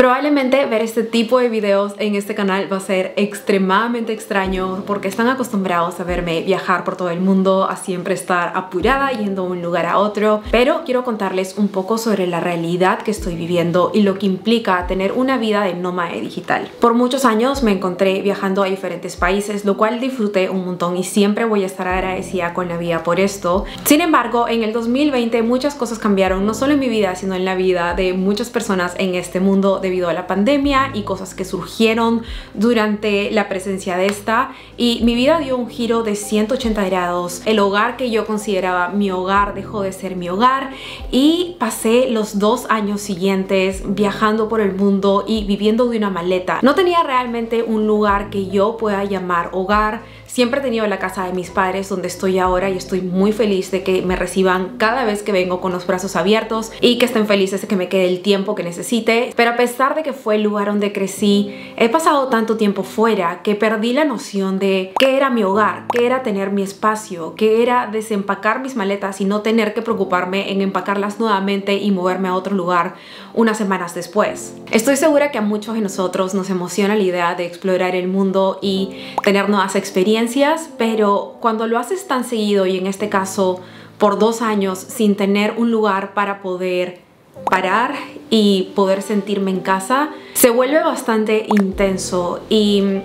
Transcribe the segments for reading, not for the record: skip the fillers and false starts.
Probablemente ver este tipo de videos en este canal va a ser extremadamente extraño porque están acostumbrados a verme viajar por todo el mundo, a siempre estar apurada yendo de un lugar a otro, pero quiero contarles un poco sobre la realidad que estoy viviendo y lo que implica tener una vida de nómade digital. Por muchos años me encontré viajando a diferentes países, lo cual disfruté un montón y siempre voy a estar agradecida con la vida por esto. Sin embargo, en el 2020 muchas cosas cambiaron, no solo en mi vida, sino en la vida de muchas personas en este mundo debido a la pandemia y cosas que surgieron durante la presencia de esta, y mi vida dio un giro de 180 grados. El hogar que yo consideraba mi hogar dejó de ser mi hogar y pasé los 2 años siguientes viajando por el mundo y viviendo de una maleta. No tenía realmente un lugar que yo pueda llamar hogar. Siempre he tenido la casa de mis padres donde estoy ahora y estoy muy feliz de que me reciban cada vez que vengo con los brazos abiertos y que estén felices de que me quede el tiempo que necesite. Pero a pesar de que fue el lugar donde crecí, he pasado tanto tiempo fuera que perdí la noción de qué era mi hogar, qué era tener mi espacio, qué era desempacar mis maletas y no tener que preocuparme en empacarlas nuevamente y moverme a otro lugar unas semanas después. Estoy segura que a muchos de nosotros nos emociona la idea de explorar el mundo y tener nuevas experiencias, pero cuando lo haces tan seguido y en este caso por 2 años sin tener un lugar para poder parar y poder sentirme en casa, se vuelve bastante intenso y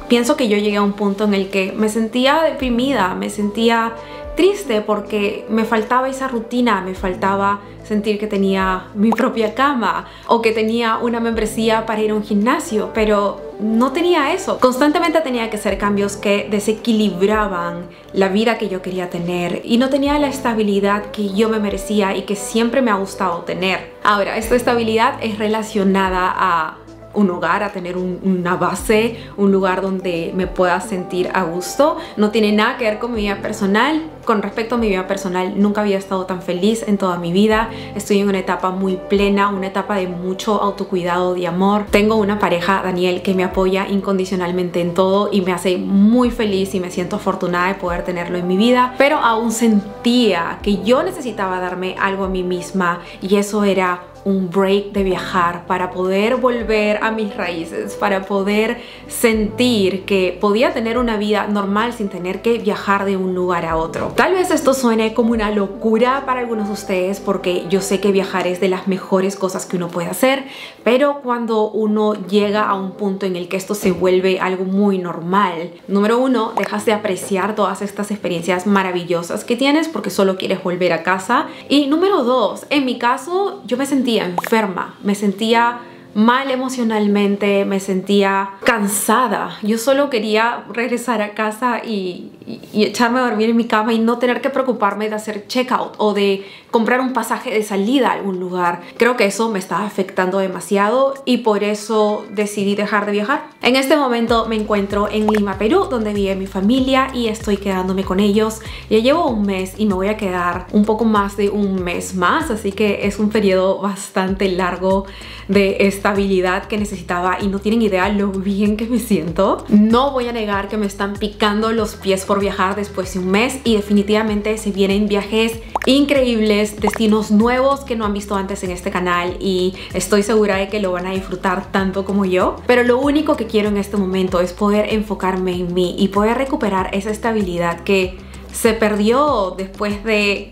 pienso que yo llegué a un punto en el que me sentía deprimida, me sentía triste porque me faltaba esa rutina, me faltaba sentir que tenía mi propia cama o que tenía una membresía para ir a un gimnasio, pero no tenía eso. Constantemente tenía que hacer cambios que desequilibraban la vida que yo quería tener y no tenía la estabilidad que yo me merecía y que siempre me ha gustado tener. Ahora, esta estabilidad es relacionada a un hogar, a tener una base, un lugar donde me pueda sentir a gusto. No tiene nada que ver con mi vida personal. Con respecto a mi vida personal, nunca había estado tan feliz en toda mi vida. Estoy en una etapa muy plena, una etapa de mucho autocuidado, de amor. Tengo una pareja, Daniel, que me apoya incondicionalmente en todo y me hace muy feliz y me siento afortunada de poder tenerlo en mi vida, pero aún sentía que yo necesitaba darme algo a mí misma y eso era un break de viajar para poder volver a mis raíces, para poder sentir que podía tener una vida normal sin tener que viajar de un lugar a otro. Tal vez esto suene como una locura para algunos de ustedes porque yo sé que viajar es de las mejores cosas que uno puede hacer, pero cuando uno llega a un punto en el que esto se vuelve algo muy normal, número 1, dejas de apreciar todas estas experiencias maravillosas que tienes porque solo quieres volver a casa, y número 2, en mi caso yo me sentía enferma, me sentía mal emocionalmente, me sentía cansada. Yo solo quería regresar a casa y echarme a dormir en mi cama y no tener que preocuparme de hacer checkout o de comprar un pasaje de salida a algún lugar. Creo que eso me estaba afectando demasiado y por eso decidí dejar de viajar. En este momento me encuentro en Lima, Perú, donde vive mi familia y estoy quedándome con ellos. Ya llevo un mes y me voy a quedar un poco más de un mes más, así que es un periodo bastante largo de estabilidad que necesitaba y no tienen idea lo bien que me siento. No voy a negar que me están picando los pies por viajar después de un mes y definitivamente se vienen viajes increíbles, destinos nuevos que no han visto antes en este canal y estoy segura de que lo van a disfrutar tanto como yo. Pero lo único que quiero en este momento es poder enfocarme en mí y poder recuperar esa estabilidad que se perdió después de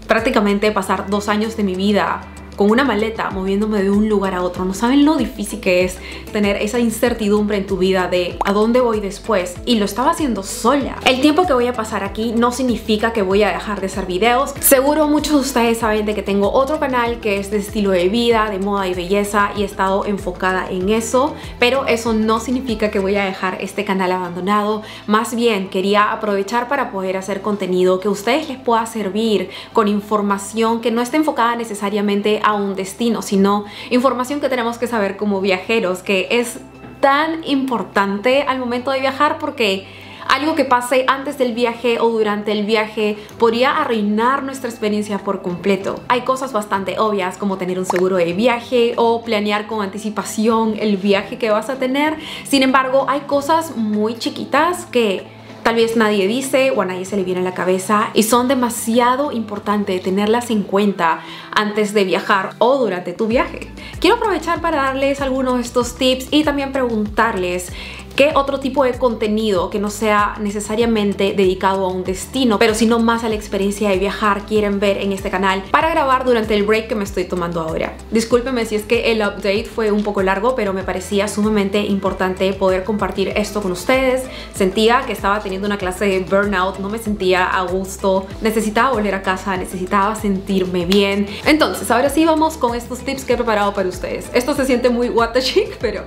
prácticamente pasar 2 años de mi vida con una maleta moviéndome de un lugar a otro. No saben lo difícil que es tener esa incertidumbre en tu vida de a dónde voy después, y lo estaba haciendo sola. El tiempo que voy a pasar aquí no significa que voy a dejar de hacer videos. Seguro muchos de ustedes saben de que tengo otro canal que es de estilo de vida, de moda y belleza, y he estado enfocada en eso, pero eso no significa que voy a dejar este canal abandonado. Más bien quería aprovechar para poder hacer contenido que a ustedes les pueda servir, con información que no esté enfocada necesariamente a un destino, sino información que tenemos que saber como viajeros, que es tan importante al momento de viajar, porque algo que pase antes del viaje o durante el viaje podría arruinar nuestra experiencia por completo. Hay cosas bastante obvias como tener un seguro de viaje o planear con anticipación el viaje que vas a tener. Sin embargo, hay cosas muy chiquitas que tal vez nadie dice o a nadie se le viene a la cabeza y son demasiado importantes tenerlas en cuenta antes de viajar o durante tu viaje. Quiero aprovechar para darles algunos de estos tips y también preguntarles qué otro tipo de contenido que no sea necesariamente dedicado a un destino, pero sino más a la experiencia de viajar quieren ver en este canal para grabar durante el break que me estoy tomando ahora. Discúlpenme si es que el update fue un poco largo, pero me parecía sumamente importante poder compartir esto con ustedes. Sentía que estaba teniendo una clase de burnout, no me sentía a gusto, necesitaba volver a casa, necesitaba sentirme bien. Entonces, ahora sí vamos con estos tips que he preparado para ustedes. Esto se siente muy what the chic, pero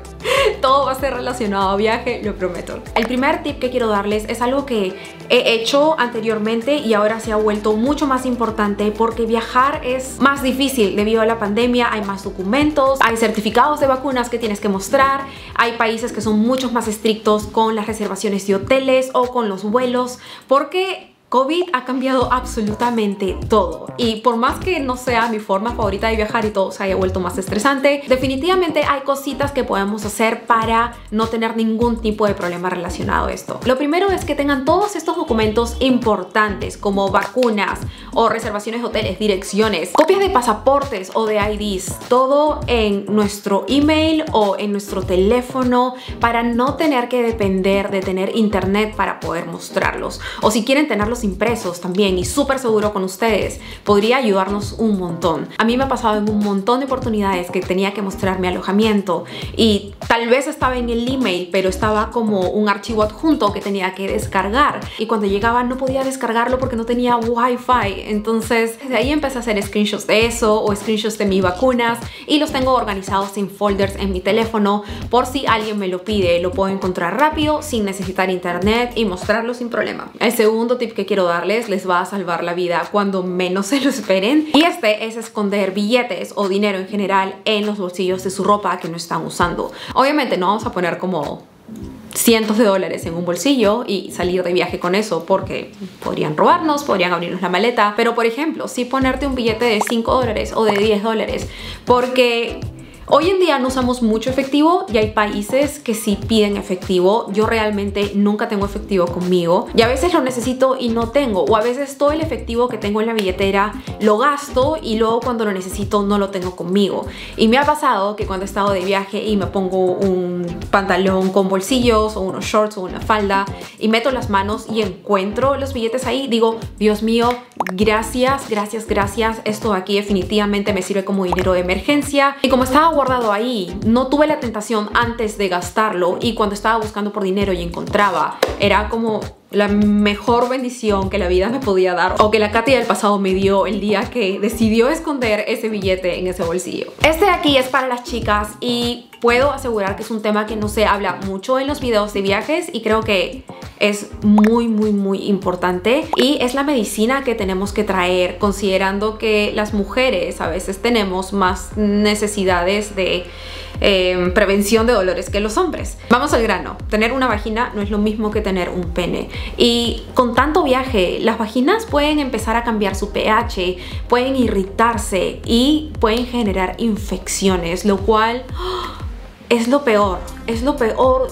todo va a ser relacionado a viaje, lo prometo. El primer tip que quiero darles es algo que he hecho anteriormente y ahora se ha vuelto mucho más importante porque viajar es más difícil debido a la pandemia. Hay más documentos, hay certificados de vacunas que tienes que mostrar, hay países que son mucho más estrictos con las reservaciones de hoteles o con los vuelos porque COVID ha cambiado absolutamente todo y por más que no sea mi forma favorita de viajar y todo se haya vuelto más estresante, definitivamente hay cositas que podemos hacer para no tener ningún tipo de problema relacionado a esto. Lo primero es que tengan todos estos documentos importantes como vacunas o reservaciones de hoteles, direcciones, copias de pasaportes o de IDs, todo en nuestro email o en nuestro teléfono para no tener que depender de tener internet para poder mostrarlos. O si quieren tenerlos impresos también y súper seguro con ustedes, podría ayudarnos un montón. A mí me ha pasado en un montón de oportunidades que tenía que mostrar mi alojamiento y tal vez estaba en el email, pero estaba como un archivo adjunto que tenía que descargar y cuando llegaba no podía descargarlo porque no tenía wifi. Entonces desde ahí empecé a hacer screenshots de eso o screenshots de mis vacunas y los tengo organizados en folders en mi teléfono por si alguien me lo pide. Lo puedo encontrar rápido sin necesitar internet y mostrarlo sin problema. El segundo tip que quiero darles les va a salvar la vida cuando menos se lo esperen y este es esconder billetes o dinero en general en los bolsillos de su ropa que no están usando. Obviamente no vamos a poner como cientos de dólares en un bolsillo y salir de viaje con eso porque podrían robarnos, podrían abrirnos la maleta, pero por ejemplo sí ponerte un billete de 5 dólares o de 10 dólares porque hoy en día no usamos mucho efectivo y hay países que sí piden efectivo. Yo realmente nunca tengo efectivo conmigo y a veces lo necesito y no tengo, o a veces todo el efectivo que tengo en la billetera lo gasto y luego cuando lo necesito no lo tengo conmigo. Y me ha pasado que cuando he estado de viaje y me pongo un pantalón con bolsillos o unos shorts o una falda y meto las manos y encuentro los billetes ahí, digo, Dios mío, gracias, gracias, gracias. Esto aquí definitivamente me sirve como dinero de emergencia. Y como estaba guardado ahí, no tuve la tentación antes de gastarlo y cuando estaba buscando por dinero y encontraba, era como la mejor bendición que la vida me podía dar o que la Katy del pasado me dio el día que decidió esconder ese billete en ese bolsillo. Este de aquí es para las chicas y puedo asegurar que es un tema que no se habla mucho en los videos de viajes y creo que es muy importante y es la medicina que tenemos que traer considerando que las mujeres a veces tenemos más necesidades de prevención de dolores que los hombres. Vamos al grano, tener una vagina no es lo mismo que tener un pene y con tanto viaje las vaginas pueden empezar a cambiar su pH, pueden irritarse y pueden generar infecciones, lo cual es lo peor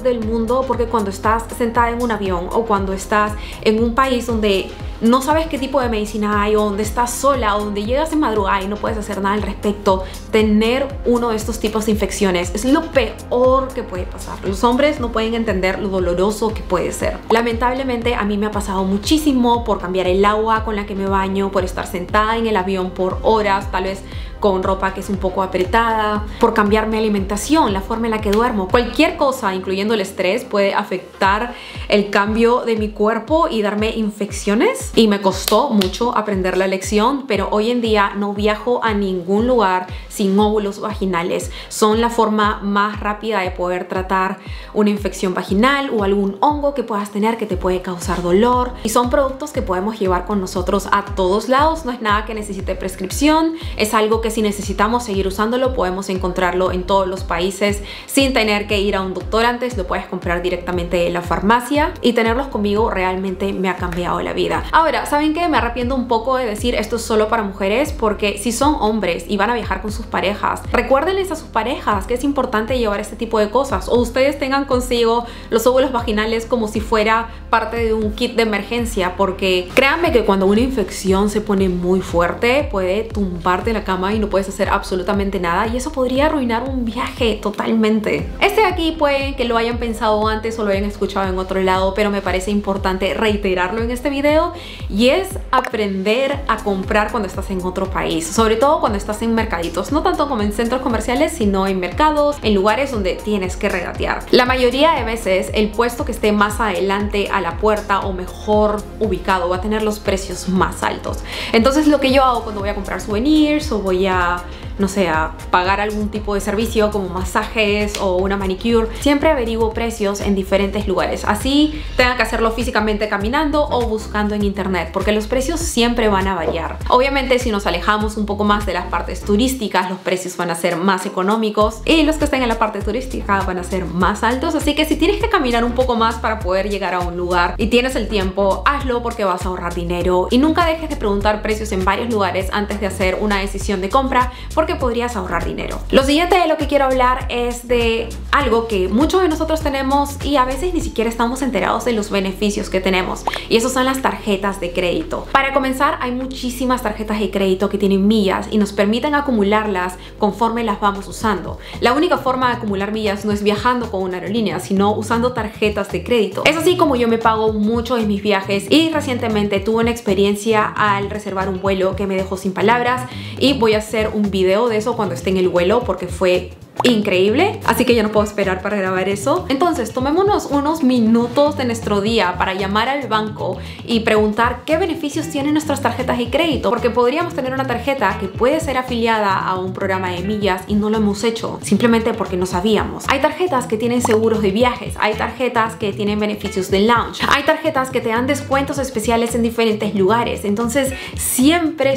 del mundo porque cuando estás sentada en un avión o cuando estás en un país donde no sabes qué tipo de medicina hay o donde estás sola o donde llegas en madrugada y no puedes hacer nada al respecto, tener uno de estos tipos de infecciones es lo peor que puede pasar. Los hombres no pueden entender lo doloroso que puede ser. Lamentablemente a mí me ha pasado muchísimo por cambiar el agua con la que me baño, por estar sentada en el avión por horas, tal vez con ropa que es un poco apretada, por cambiar mi alimentación, la forma en la que duermo. Cualquier cosa, incluyendo el estrés, puede afectar el cambio de mi cuerpo y darme infecciones. Y me costó mucho aprender la lección, pero hoy en día no viajo a ningún lugar sin óvulos vaginales. Son la forma más rápida de poder tratar una infección vaginal o algún hongo que puedas tener que te puede causar dolor. Y son productos que podemos llevar con nosotros a todos lados. No es nada que necesite prescripción, es algo que que si necesitamos seguir usándolo podemos encontrarlo en todos los países sin tener que ir a un doctor antes, lo puedes comprar directamente en la farmacia y tenerlos conmigo realmente me ha cambiado la vida. Ahora, ¿saben qué? Me arrepiento un poco de decir esto es solo para mujeres, porque si son hombres y van a viajar con sus parejas, recuérdenles a sus parejas que es importante llevar este tipo de cosas, o ustedes tengan consigo los óvulos vaginales como si fuera parte de un kit de emergencia, porque créanme que cuando una infección se pone muy fuerte puede tumbarte en la cama y no puedes hacer absolutamente nada, y eso podría arruinar un viaje totalmente. Este de aquí puede que lo hayan pensado antes o lo hayan escuchado en otro lado, pero me parece importante reiterarlo en este video, y es aprender a comprar cuando estás en otro país, sobre todo cuando estás en mercaditos, no tanto como en centros comerciales, sino en mercados, en lugares donde tienes que regatear. La mayoría de veces el puesto que esté más adelante a la puerta o mejor ubicado va a tener los precios más altos. Entonces lo que yo hago cuando voy a comprar souvenirs o voy a, no sé, a pagar algún tipo de servicio como masajes o una manicure, siempre averiguo precios en diferentes lugares, así tenga que hacerlo físicamente caminando o buscando en internet, porque los precios siempre van a variar. Obviamente si nos alejamos un poco más de las partes turísticas, los precios van a ser más económicos y los que estén en la parte turística van a ser más altos, así que si tienes que caminar un poco más para poder llegar a un lugar y tienes el tiempo, hazlo porque vas a ahorrar dinero, y nunca dejes de preguntar precios en varios lugares antes de hacer una decisión de compra, porque podrías ahorrar dinero. Lo siguiente de lo que quiero hablar es de algo que muchos de nosotros tenemos y a veces ni siquiera estamos enterados de los beneficios que tenemos, y eso son las tarjetas de crédito. Para comenzar, hay muchísimas tarjetas de crédito que tienen millas y nos permiten acumularlas conforme las vamos usando. La única forma de acumular millas no es viajando con una aerolínea, sino usando tarjetas de crédito. Es así como yo me pago mucho en mis viajes, y recientemente tuve una experiencia al reservar un vuelo que me dejó sin palabras, y voy a hacer un video de eso cuando esté en el vuelo porque fue increíble, así que ya no puedo esperar para grabar eso. Entonces tomémonos unos minutos de nuestro día para llamar al banco y preguntar qué beneficios tienen nuestras tarjetas de crédito, porque podríamos tener una tarjeta que puede ser afiliada a un programa de millas y no lo hemos hecho simplemente porque no sabíamos. Hay tarjetas que tienen seguros de viajes, hay tarjetas que tienen beneficios de lounge, hay tarjetas que te dan descuentos especiales en diferentes lugares. Entonces siempre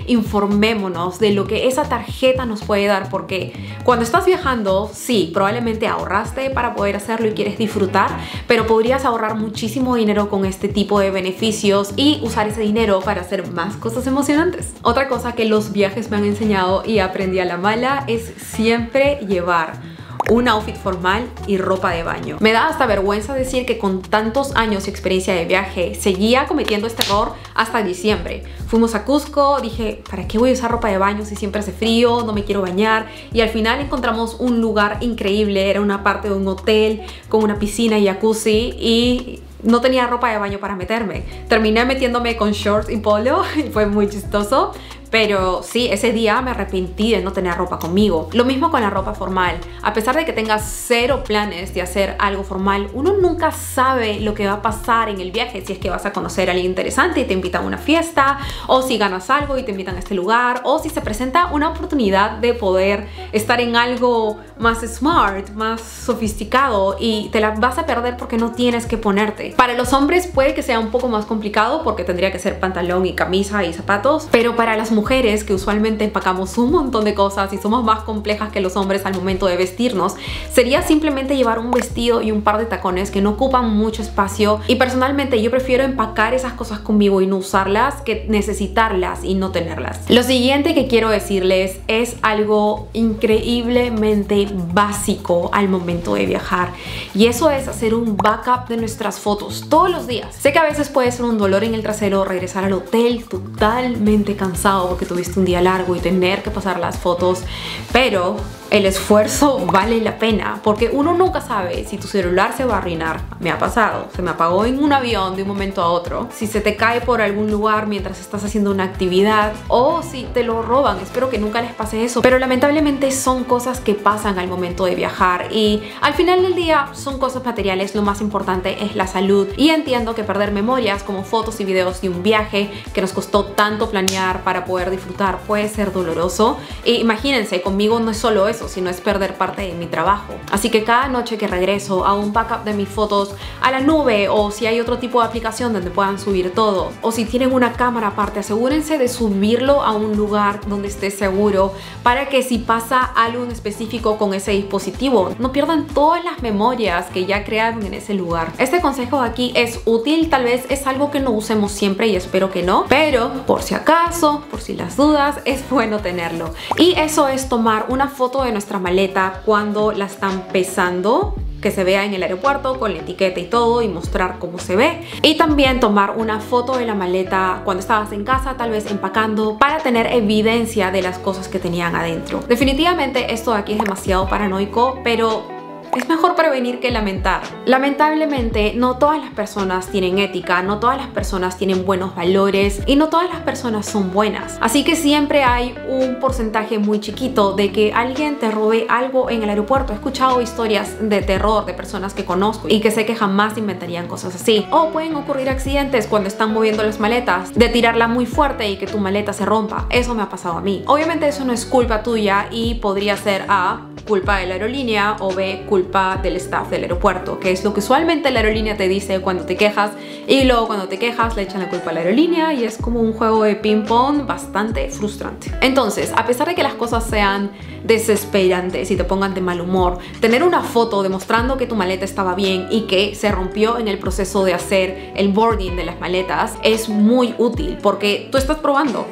informémonos de lo que esa tarjeta nos puede dar, porque cuando estás viajando, sí, probablemente ahorraste para poder hacerlo y quieres disfrutar, pero podrías ahorrar muchísimo dinero con este tipo de beneficios y usar ese dinero para hacer más cosas emocionantes. Otra cosa que los viajes me han enseñado y aprendí a la mala es siempre llevar un outfit formal y ropa de baño. Me da hasta vergüenza decir que con tantos años y experiencia de viaje seguía cometiendo este error hasta diciembre. Fuimos a Cusco, dije, ¿para qué voy a usar ropa de baño si siempre hace frío? No me quiero bañar. Y al final encontramos un lugar increíble, era una parte de un hotel con una piscina y jacuzzi, y no tenía ropa de baño para meterme. Terminé metiéndome con shorts y polo y fue muy chistoso. Pero sí, ese día me arrepentí de no tener ropa conmigo. Lo mismo con la ropa formal. A pesar de que tengas cero planes de hacer algo formal, uno nunca sabe lo que va a pasar en el viaje. Si es que vas a conocer a alguien interesante y te invitan a una fiesta, o si ganas algo y te invitan a este lugar, o si se presenta una oportunidad de poder estar en algo más smart, más sofisticado, y te la vas a perder porque no tienes que ponerte. Para los hombres puede que sea un poco más complicado porque tendría que ser pantalón y camisa y zapatos, pero para las mujeres, que usualmente empacamos un montón de cosas y somos más complejas que los hombres al momento de vestirnos, sería simplemente llevar un vestido y un par de tacones que no ocupan mucho espacio, y personalmente yo prefiero empacar esas cosas conmigo y no usarlas que necesitarlas y no tenerlas. Lo siguiente que quiero decirles es algo increíblemente básico al momento de viajar, y eso es hacer un backup de nuestras fotos todos los días. Sé que a veces puede ser un dolor en el trasero regresar al hotel totalmente cansado porque tuviste un día largo y tener que pasar las fotos, pero el esfuerzo vale la pena, porque uno nunca sabe si tu celular se va a arruinar. Me ha pasado, se me apagó en un avión de un momento a otro, si se te cae por algún lugar mientras estás haciendo una actividad, o si te lo roban. Espero que nunca les pase eso, pero lamentablemente son cosas que pasan al momento de viajar, y al final del día son cosas materiales. Lo más importante es la salud, y entiendo que perder memorias como fotos y videos de un viaje que nos costó tanto planear para poder disfrutar puede ser doloroso. E imagínense, conmigo no es solo eso, esfuerzo, sino es perder parte de mi trabajo. Así que cada noche que regreso hago un backup de mis fotos a la nube, o si hay otro tipo de aplicación donde puedan subir todo, o si tienen una cámara aparte, asegúrense de subirlo a un lugar donde esté seguro para que si pasa algo en específico con ese dispositivo, no pierdan todas las memorias que ya crearon en ese lugar. Este consejo aquí es útil, tal vez es algo que no usemos siempre y espero que no, pero por si acaso, por si las dudas, es bueno tenerlo. Y eso es tomar una foto de nuestra maleta cuando la están pesando, que se vea en el aeropuerto con la etiqueta y todo, y mostrar cómo se ve. Y también tomar una foto de la maleta cuando estabas en casa, tal vez empacando, para tener evidencia de las cosas que tenían adentro. Definitivamente esto de aquí es demasiado paranoico, pero es mejor prevenir que lamentar. Lamentablemente, no todas las personas tienen ética, no todas las personas tienen buenos valores y no todas las personas son buenas. Así que siempre hay un porcentaje muy chiquito de que alguien te robe algo en el aeropuerto. He escuchado historias de terror de personas que conozco y que sé que jamás inventarían cosas así. O pueden ocurrir accidentes cuando están moviendo las maletas, de tirarla muy fuerte y que tu maleta se rompa. Eso me ha pasado a mí. Obviamente eso no es culpa tuya y podría ser A, culpa de la aerolínea, o B, culpa del staff del aeropuerto, que es lo que usualmente la aerolínea te dice cuando te quejas, y luego cuando te quejas le echan la culpa a la aerolínea y es como un juego de ping pong bastante frustrante. Entonces, a pesar de que las cosas sean desesperantes y te pongan de mal humor, tener una foto demostrando que tu maleta estaba bien y que se rompió en el proceso de hacer el boarding de las maletas es muy útil, porque tú estás probando.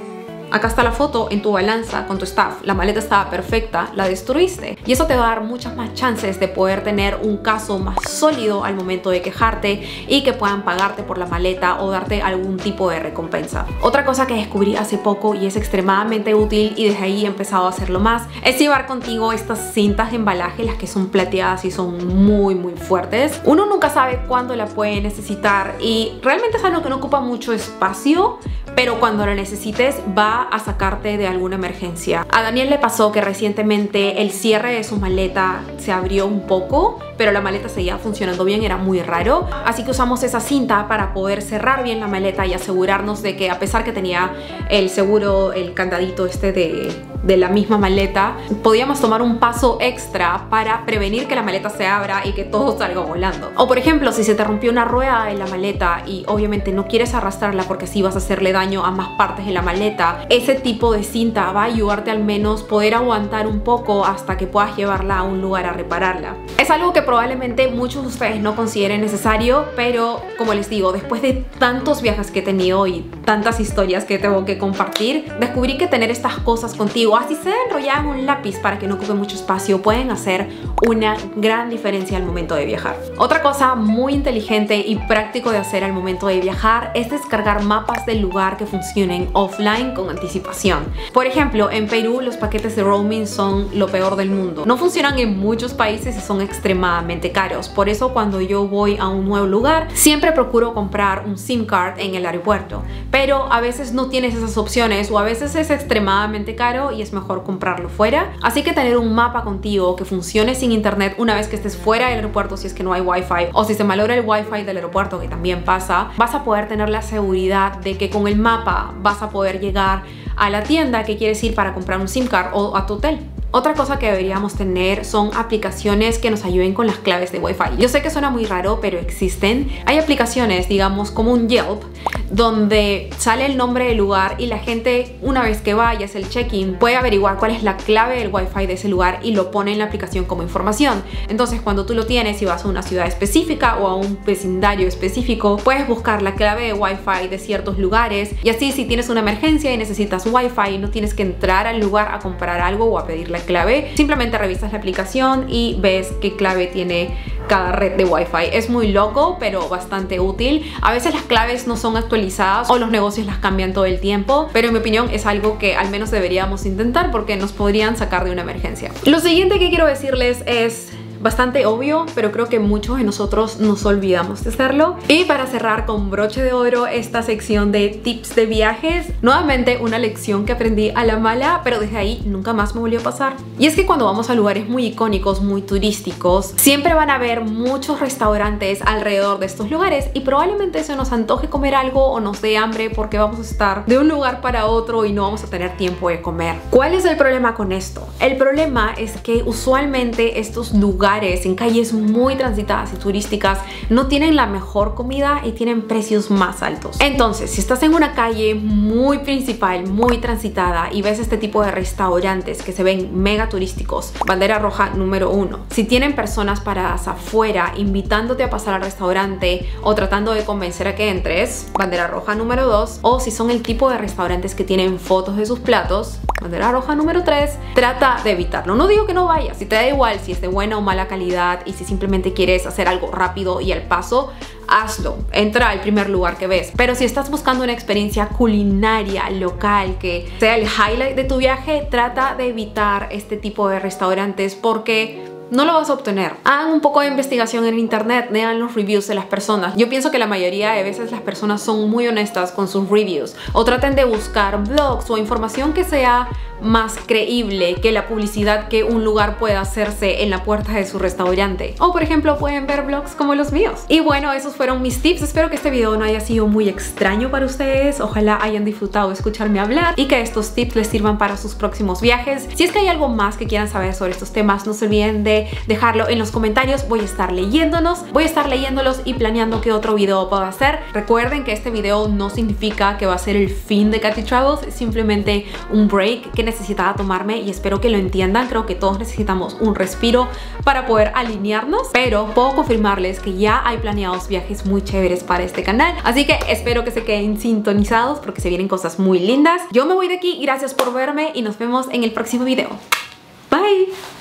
Acá está la foto en tu balanza con tu staff, la maleta estaba perfecta, la destruiste, y eso te va a dar muchas más chances de poder tener un caso más sólido al momento de quejarte y que puedan pagarte por la maleta o darte algún tipo de recompensa. Otra cosa que descubrí hace poco y es extremadamente útil, y desde ahí he empezado a hacerlo más, es llevar contigo estas cintas de embalaje, las que son plateadas y son muy fuertes. Uno nunca sabe cuándo la puede necesitar y realmente es algo que no ocupa mucho espacio, pero cuando lo necesites va a sacarte de alguna emergencia. A Daniel le pasó que recientemente el cierre de su maleta se abrió un poco, pero la maleta seguía funcionando bien, era muy raro. Así que usamos esa cinta para poder cerrar bien la maleta y asegurarnos de que, a pesar que tenía el seguro, el candadito este de la misma maleta, podíamos tomar un paso extra para prevenir que la maleta se abra y que todo salga volando. O por ejemplo, si se te rompió una rueda en la maleta y obviamente no quieres arrastrarla porque así vas a hacerle daño a más partes de la maleta, ese tipo de cinta va a ayudarte al menos poder aguantar un poco hasta que puedas llevarla a un lugar a repararla. Es algo que probablemente muchos de ustedes no consideren necesario, pero como les digo, después de tantos viajes que he tenido y tantas historias que tengo que compartir, descubrí que tener estas cosas contigo, así sea enrollada en un lápiz para que no ocupe mucho espacio, pueden hacer una gran diferencia al momento de viajar. Otra cosa muy inteligente y práctico de hacer al momento de viajar es descargar mapas del lugar que funcionen offline con anticipación. Por ejemplo, en Perú los paquetes de roaming son lo peor del mundo. No funcionan en muchos países y son extremadamente caros. Por eso cuando yo voy a un nuevo lugar siempre procuro comprar un SIM card en el aeropuerto, pero a veces no tienes esas opciones o a veces es extremadamente caro y es mejor comprarlo fuera. Así que tener un mapa contigo que funcione sin internet una vez que estés fuera del aeropuerto, si es que no hay wifi, o si se malogra el wifi del aeropuerto, que también pasa, vas a poder tener la seguridad de que con el mapa vas a poder llegar a la tienda que quieres ir para comprar un SIM card o a tu hotel. Otra cosa que deberíamos tener son aplicaciones que nos ayuden con las claves de Wi-Fi. Yo sé que suena muy raro, pero existen. Hay aplicaciones, digamos, como un Yelp, donde sale el nombre del lugar y la gente, una vez que vaya a hacer el check-in, puede averiguar cuál es la clave del Wi-Fi de ese lugar y lo pone en la aplicación como información. Entonces, cuando tú lo tienes y vas a una ciudad específica o a un vecindario específico, puedes buscar la clave de Wi-Fi de ciertos lugares, y así si tienes una emergencia y necesitas Wi-Fi, no tienes que entrar al lugar a comprar algo o a pedir la clave, simplemente revisas la aplicación y ves qué clave tiene cada red de Wi-Fi. Es muy loco, pero bastante útil. A veces las claves no son actualizadas o los negocios las cambian todo el tiempo, pero en mi opinión es algo que al menos deberíamos intentar porque nos podrían sacar de una emergencia. Lo siguiente que quiero decirles es: bastante obvio, pero creo que muchos de nosotros nos olvidamos de hacerlo. Y para cerrar con broche de oro esta sección de tips de viajes, nuevamente una lección que aprendí a la mala, pero desde ahí nunca más me volvió a pasar. Y es que cuando vamos a lugares muy icónicos, muy turísticos, siempre van a haber muchos restaurantes alrededor de estos lugares y probablemente se nos antoje comer algo o nos dé hambre porque vamos a estar de un lugar para otro y no vamos a tener tiempo de comer. ¿Cuál es el problema con esto? El problema es que usualmente estos lugares en calles muy transitadas y turísticas no tienen la mejor comida y tienen precios más altos. Entonces, si estás en una calle muy principal, muy transitada y ves este tipo de restaurantes que se ven mega turísticos, bandera roja número 1. Si tienen personas paradas afuera invitándote a pasar al restaurante o tratando de convencer a que entres, bandera roja número 2. O si son el tipo de restaurantes que tienen fotos de sus platos, bandera roja número 3, trata de evitarlo. No digo que no vayas, si te da igual si es de buena o mala calidad y si simplemente quieres hacer algo rápido y al paso, hazlo, entra al primer lugar que ves. Pero si estás buscando una experiencia culinaria local que sea el highlight de tu viaje, trata de evitar este tipo de restaurantes porque no lo vas a obtener. Hagan un poco de investigación en internet, lean los reviews de las personas. Yo pienso que la mayoría de veces las personas son muy honestas con sus reviews, o traten de buscar blogs o información que sea más creíble que la publicidad que un lugar pueda hacerse en la puerta de su restaurante. O por ejemplo pueden ver blogs como los míos. Y bueno, esos fueron mis tips. Espero que este video no haya sido muy extraño para ustedes. Ojalá hayan disfrutado de escucharme hablar y que estos tips les sirvan para sus próximos viajes. Si es que hay algo más que quieran saber sobre estos temas, no se olviden de dejarlo en los comentarios. Voy a estar leyéndolos y planeando qué otro video puedo hacer. Recuerden que este video no significa que va a ser el fin de Katy Travels, es simplemente un break que necesitaba tomarme y espero que lo entiendan. Creo que todos necesitamos un respiro para poder alinearnos, pero puedo confirmarles que ya hay planeados viajes muy chéveres para este canal, así que espero que se queden sintonizados porque se vienen cosas muy lindas. Yo me voy de aquí, gracias por verme y nos vemos en el próximo video. Bye.